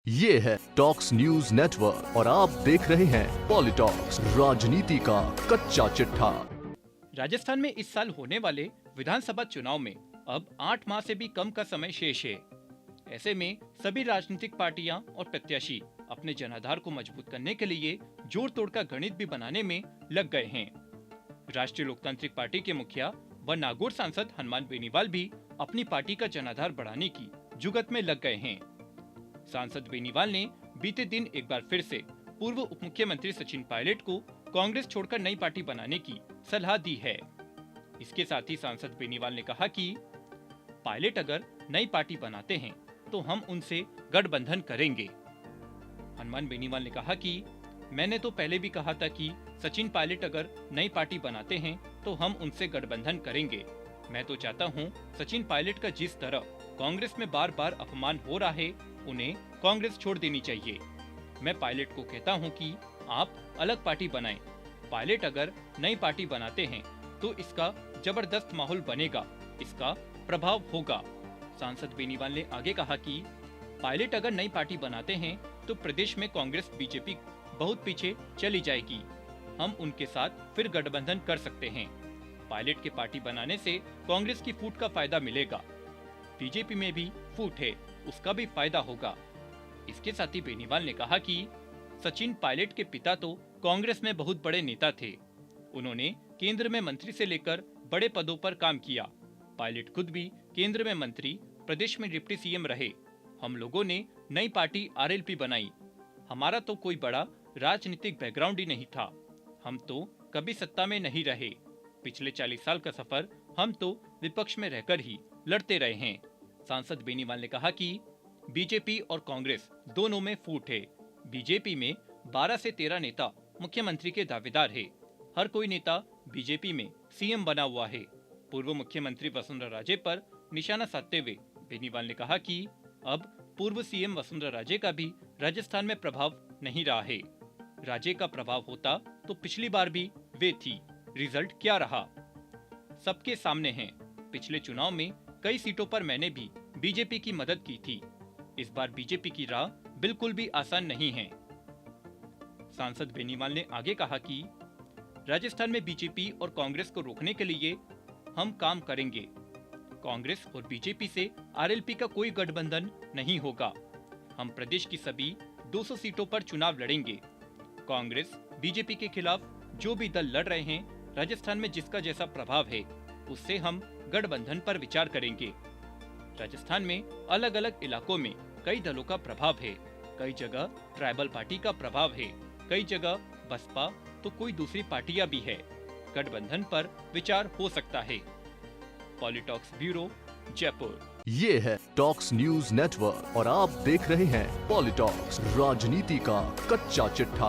ये है talks news network और आप देख रहे हैं पॉलिटॉक्स, राजनीति का कच्चा चिट्ठा। राजस्थान में इस साल होने वाले विधानसभा चुनाव में अब 8 माह से भी कम का समय शेष है। ऐसे में सभी राजनीतिक पार्टियां और प्रत्याशी अपने जनाधार को मजबूत करने के लिए जोड़ तोड़ का गणित भी बनाने में लग गए हैं। राष्ट्रीय लोकतांत्रिक पार्टी के मुखिया व नागौर सांसद हनुमान बेनीवाल भी अपनी पार्टी का जनाधार बढ़ाने की जुगत में लग गए हैं। सांसद बेनीवाल ने बीते दिन एक बार फिर से पूर्व उप मुख्यमंत्री सचिन पायलट को कांग्रेस छोड़कर नई पार्टी बनाने की सलाह दी है। इसके साथ ही सांसद बेनीवाल ने कहा कि पायलट अगर नई पार्टी बनाते हैं तो हम उनसे गठबंधन करेंगे। हनुमान बेनीवाल ने कहा कि मैंने तो पहले भी कहा था कि सचिन पायलट अगर नई पार्टी बनाते हैं तो हम उनसे गठबंधन करेंगे। मैं तो चाहता हूं सचिन पायलट का जिस तरह कांग्रेस में बार बार अपमान हो रहा है उन्हें कांग्रेस छोड़ देनी चाहिए। मैं पायलट को कहता हूं कि आप अलग पार्टी बनाएं। पायलट अगर नई पार्टी बनाते हैं तो इसका जबरदस्त माहौल बनेगा, इसका प्रभाव होगा। सांसद बेनीवाल ने आगे कहा कि पायलट अगर नई पार्टी बनाते हैं तो प्रदेश में कांग्रेस बीजेपी बहुत पीछे चली जाएगी। हम उनके साथ फिर गठबंधन कर सकते हैं। पायलट के पार्टी बनाने से कांग्रेस की फूट का फायदा मिलेगा, बीजेपी में भी फूट है, उसका भी फायदा होगा। इसके साथ ही बेनीवाल ने कहा कि सचिन पायलट के पिता तो कांग्रेस में बहुत बड़े नेता थे। उन्होंने केंद्र में मंत्री से लेकर बड़े पदों पर काम किया। पायलट खुद भी केंद्र में मंत्री, प्रदेश में डिप्टी सीएम रहे। हम लोगों ने नई पार्टी आरएलपी बनाई। हमारा तो कोई बड़ा राजनीतिक बैकग्राउंड ही नहीं था। हम तो कभी सत्ता में नहीं रहे। पिछले 40 साल का सफर हम तो विपक्ष में रहकर ही लड़ते रहे हैं। सांसद बेनीवाल ने कहा कि बीजेपी और कांग्रेस दोनों में फूट है। बीजेपी में 12 से 13 नेता मुख्यमंत्री के दावेदार है। हर कोई नेता बीजेपी में सीएम बना हुआ है। पूर्व मुख्यमंत्री वसुंधरा राजे पर निशाना साधते हुए बेनीवाल ने कहा कि अब पूर्व सीएम वसुंधरा राजे का भी राजस्थान में प्रभाव नहीं रहा है। राजे का प्रभाव होता तो पिछली बार भी वे थी। रिजल्ट क्या रहा सबके सामने है। पिछले चुनाव में कई सीटों पर मैंने भी बीजेपी की मदद की थी। इस बार बीजेपी की राह बिल्कुल भी आसान नहीं है। सांसद बेनीवाल ने आगे कहा कि राजस्थान में बीजेपी और कांग्रेस को रोकने के लिए हम काम करेंगे। कांग्रेस और बीजेपी से आरएलपी का कोई गठबंधन नहीं होगा। हम प्रदेश की सभी 200 सीटों पर चुनाव लड़ेंगे। कांग्रेस बीजेपी के खिलाफ जो भी दल लड़ रहे हैं, राजस्थान में जिसका जैसा प्रभाव है उससे हम गठबंधन पर विचार करेंगे। राजस्थान में अलग अलग इलाकों में कई दलों का प्रभाव है। कई जगह ट्राइबल पार्टी का प्रभाव है, कई जगह बसपा तो कोई दूसरी पार्टियां भी है। गठबंधन पर विचार हो सकता है। पॉलिटॉक्स ब्यूरो, जयपुर। ये है टॉक्स न्यूज नेटवर्क और आप देख रहे हैं पॉलिटॉक्स, राजनीति का कच्चा चिट्ठा।